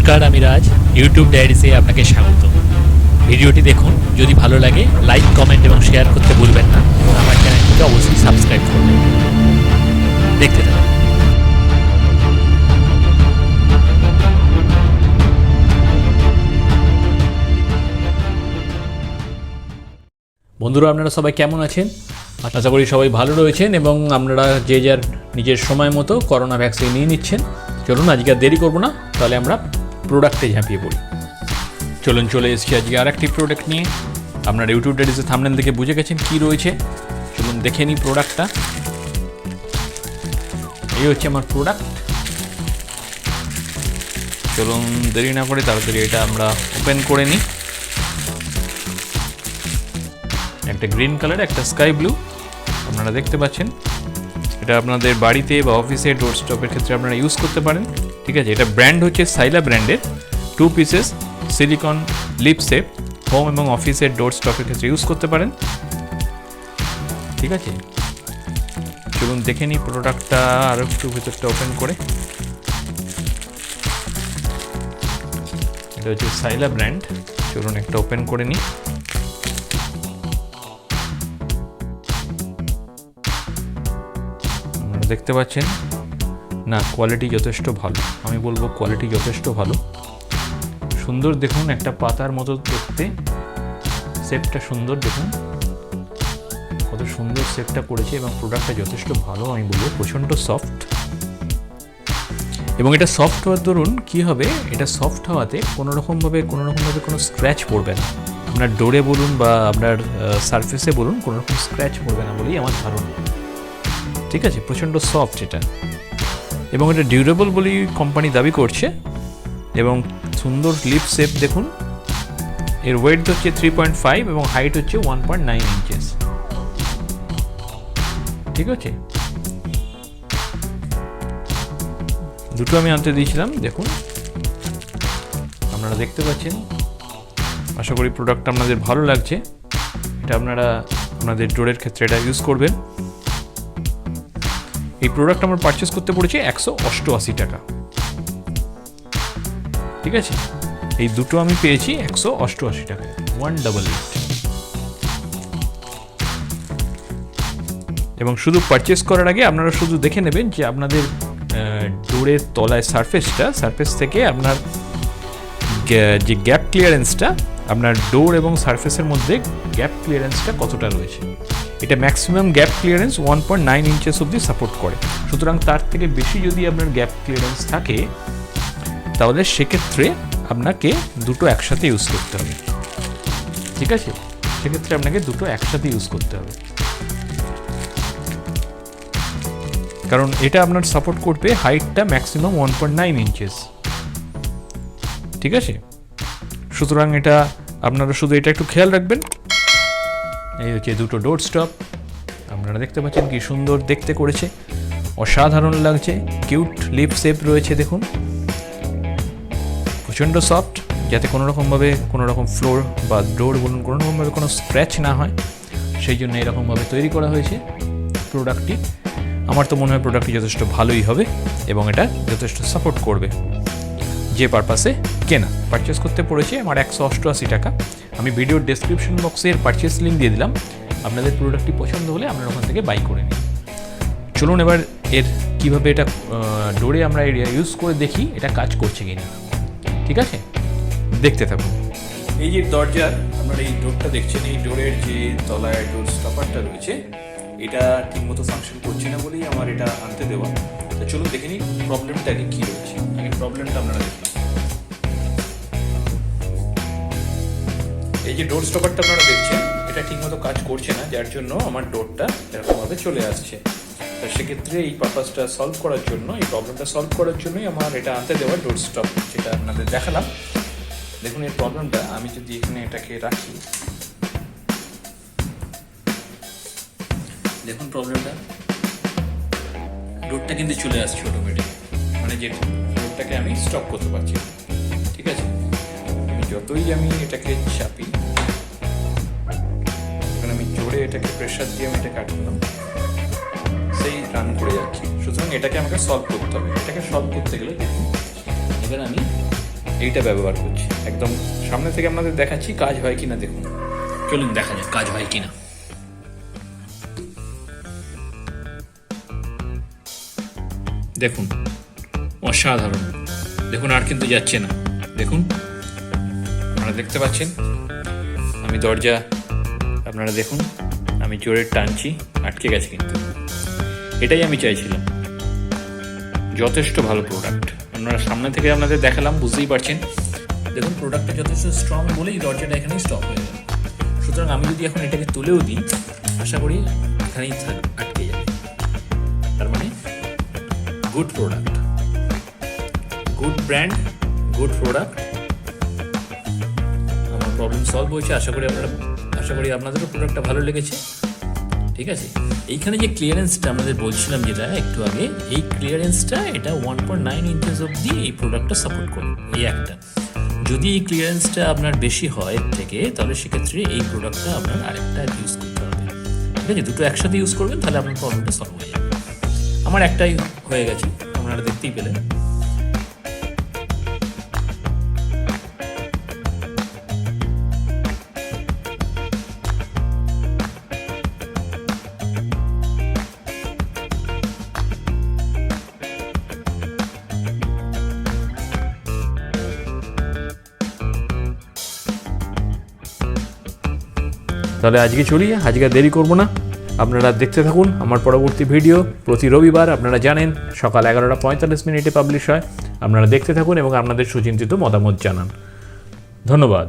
নমস্কার, আমি রাজ। ইউটিউব ডায়েরিসে আপনাকে স্বাগত। ভিডিওটি দেখুন, যদি ভালো লাগে লাইক, কমেন্ট এবং শেয়ার করতে ভুলবেন না। আমার চ্যানেলটিকে অবশ্যই সাবস্ক্রাইব করবেন। দেখতে থাকুন। বন্ধুরা, আপনারা সবাই কেমন আছেন? আশা করি সবাই ভালো রয়েছেন এবং আপনারা যে যার নিজের সময় মতো করোনা ভ্যাকসিন নিয়ে নিচ্ছেন। চলুন, আজকে আর দেরি করবো না, তাহলে আমরা প্রোডাক্টে ঝাঁপিয়ে পড়ি। চলে এসেছি আজকে আর একটি প্রোডাক্ট নিয়ে। আপনার ইউটিউব ডায়েরিসে থাম্বনেল দেখে বুঝে গেছেন কী রয়েছে। চলুন দেখে নিই প্রোডাক্টটা। এই হচ্ছে আমার প্রোডাক্ট। চলুন দেরি না করে তাড়াতাড়ি এটা আমরা ওপেন করে নিই। একটা গ্রিন কালার, একটা স্কাই ব্লু আপনারা দেখতে পাচ্ছেন। এটা আপনাদের বাড়িতে বা অফিসে ডোর স্টপের ক্ষেত্রে আপনারা ইউজ করতে পারেন। ঠিক আছে, এটা ব্র্যান্ড হচ্ছে সাইলা ব্র্যান্ডের 2 pieces silicon lip shape. Home এবং অফিসের ডোর স্টপের ক্ষেত্রে ইউজ করতে পারেন। ঠিক আছে, চলুন দেখে নিই প্রোডাক্টটা আরও একটু ভেতরটা ওপেন করে। এটা হচ্ছে সাইলা ব্র্যান্ড। চলুন একটা ওপেন করে নিই। দেখতে পাচ্ছেন না, কোয়ালিটি যথেষ্ট ভালো। আমি বলবো কোয়ালিটি যথেষ্ট ভালো। সুন্দর দেখুন, একটা পাতার মতো দেখতে। শেপটা সুন্দর দেখুন, কত সুন্দর শেপটা করেছে এবং প্রোডাক্টটা যথেষ্ট ভালো। আমি বলবো প্রচণ্ড সফট। এবং এটা সফট হওয়ার দরুন কী হবে, এটা সফট হওয়াতে কোনোরকমভাবে কোনো স্ক্র্যাচ পড়বে না। আপনার ডোরে বলুন বা আপনার সারফেসে বলুন, কোনো রকম স্ক্র্যাচ পড়বে না বলেই আমার ধারণা। ঠিক আছে, প্রচণ্ড সফট এটা। এবং এটা ডিউরেবল বলেই কোম্পানি দাবি করছে। এবং সুন্দর লিপ শেপ দেখুন। এর ওয়েট হচ্ছে 3.5 এবং হাইট হচ্ছে 1.9 ইঞ্চেস। ঠিক আছে, দুটো আমি আনতে দিয়েছিলাম। দেখুন, আপনারা দেখতে পাচ্ছেন। আশা করি প্রোডাক্টটা আপনাদের ভালো লাগছে। এটা আপনারা আপনাদের ডোরের ক্ষেত্রে এটা ইউজ করবেন। এই প্রোডাক্ট আমার পারচেস করতে পড়েছে 188 টাকা। ঠিক আছে, এই দুটো আমি পেয়েছি 188 টাকায়, 188। এবং শুধু পারচেস করার আগে আপনারা শুধু দেখে নেবেন যে আপনাদের ডোরের তলায় সারফেস থেকে আপনার যে গ্যাপ ক্লিয়ারেন্সটা, আপনার ডোর এবং সারফেসের মধ্যে গ্যাপ ক্লিয়ারেন্সটা কতটা রয়েছে। এটা ম্যাক্সিমাম গ্যাপ ক্লিয়ারেন্স 1.9 ইঞ্চেস অবধি সাপোর্ট করে। সুতরাং তার থেকে বেশি যদি আপনার গ্যাপ ক্লিয়ারেন্স থাকে, তাহলে সেক্ষেত্রে আপনাকে দুটো একসাথে ইউজ করতে হবে। ঠিক আছে, সেক্ষেত্রে আপনাকে দুটো একসাথে ইউজ করতে হবে, কারণ এটা আপনার সাপোর্ট করবে হাইটটা ম্যাক্সিমাম 1.9 ইঞ্চেস। ঠিক আছে, সুতরাং এটা আপনারা শুধু এটা একটু খেয়াল রাখবেন। এই হচ্ছে দুটো ডোর স্টপ। আপনারা দেখতে পাচ্ছেন কি সুন্দর দেখতে করেছে, অসাধারণ লাগছে। কিউট লিপ শেপ রয়েছে দেখুন, প্রচণ্ড সফট, যাতে কোনো রকম ফ্লোর বা ডোর বলুন কোনো রকমভাবে কোনো স্ক্র্যাচ না হয়, সেই জন্য এরকমভাবে তৈরি করা হয়েছে প্রোডাক্টটি। আমার তো মনে হয় প্রোডাক্টটি যথেষ্ট ভালোই হবে এবং এটা যথেষ্ট সাপোর্ট করবে যে পারপাসে কেনা। পারচেস করতে পড়েছে আমার 188 টাকা। আমি ভিডিওর ডেসক্রিপশন বক্সে এর পারচেস লিঙ্ক দিয়ে দিলাম। আপনাদের প্রোডাক্টটি পছন্দ হলে আপনারা ওখান থেকে বাই করে নিন। চলুন এবার এর কীভাবে এটা ডোরে আমরা ইউজ করে দেখি এটা কাজ করছে কি না। ঠিক আছে, দেখতে থাকুন। এই যে দরজার আপনারা এই ডোরটা দেখছেন, এই ডোরের যে তলায় ডোর স্টপারটা রয়েছে, এটা ঠিকমতো ফাংশন করছে না বলেই আমার এটা আনতে দেওয়া। তো চলুন দেখে নিই প্রবলেমটা কী রয়েছে। এই প্রবলেমটা আপনারা দেখুন। এই যে ডোর স্টপারটা আপনারা দেখছেন, এটা ঠিকমতো কাজ করছে না, যার জন্য আমার ডোরটা এরকমভাবে চলে আসছে। তো সেক্ষেত্রে এই পারপাসটা সলভ করার জন্য, এই প্রবলেমটা সলভ করার জন্যই আমার এটা আনতে দেওয়া ডোর স্টপ, যেটা আপনাদের দেখালাম। দেখুন এই প্রবলেমটা, আমি যদি এখানে এটাকে রাখি, দেখুন প্রবলেমটা, ডোরটা কিন্তু চলে আসছে অটোমেটিক, মানে যে ডোরটাকে আমি স্টপ করতে পারছি। ঠিক আছে, যতই আমি এটাকে চাপি, এখন আমি জোরে এটাকে প্রেশার দিয়ে আমি এটাকে আটকালাম, সেই রান করে যাচ্ছি। সুতরাং এটাকে আমাকে সলভ করতে হবে। এটাকে সলভ করতে গেলে দেখুন এবার আমি এইটা ব্যবহার করছি। একদম সামনে থেকে আপনাদের দেখাচ্ছি কাজ হয় কিনা, দেখুন, চলুন দেখা যাক কাজ হয় কিনা। দেখুন অসাধারণ, দেখুন আর কিন্তু যাচ্ছে না, দেখুন আপনারা দেখতে পাচ্ছেন আমি দরজা, আপনারা দেখুন আমি জোরে টানছি, আটকে গেছে, কিন্তু এটাই আমি চাইছিলাম। যথেষ্ট ভালো প্রোডাক্ট, আপনারা সামনে থেকে আপনাদের দেখালাম, বুঝতেই পারছেন। দেখুন প্রোডাক্টটা যথেষ্ট স্ট্রং বলেই দরজাটা এখানেই স্টপ হয়ে গেল। সুতরাং আমি যদি এখন এটাকে তুলেও দিই, আশা করি এখানেই আটকে যাবে। তার মানে good product, good brand, good product. আমার প্রবলেম সলভ হয়েছে। আশা করি আপনাদেরও প্রোডাক্টটা ভালো লেগেছে। ঠিক আছে, এইখানে যে ক্লিয়ারেন্সটা আমাদের বলছিলাম যেটা একটু আগে, এই ক্লিয়ারেন্সটা এটা 1.9 ইঞ্চেস অবধি এই প্রোডাক্টটা সাপোর্ট করে, এই একটা। যদি এই ক্লিয়ারেন্সটা আপনার বেশি হয় থেকে, তাহলে সেক্ষেত্রে এই প্রোডাক্টটা আপনার আরেকটা ইউজ করতে হবে। ঠিক আছে, দুটো একসাথে ইউজ করবেন, তাহলে আপনার প্রবলেমটা সলভ হয়ে যাবে। আমার একটাই হয়ে গেছে, আপনারা দেখতেই পেলেন। তাহলে আজকে চলি, আজকে দেরি করব না, আপনারা দেখতে থাকুন আমার পরবর্তী ভিডিও। প্রতি রবিবার আপনারা জানেন সকাল 11:45 পাবলিশ হয়। আপনারা দেখতে থাকুন এবং আপনাদের সুচিন্তিত মতামত জানান। ধন্যবাদ।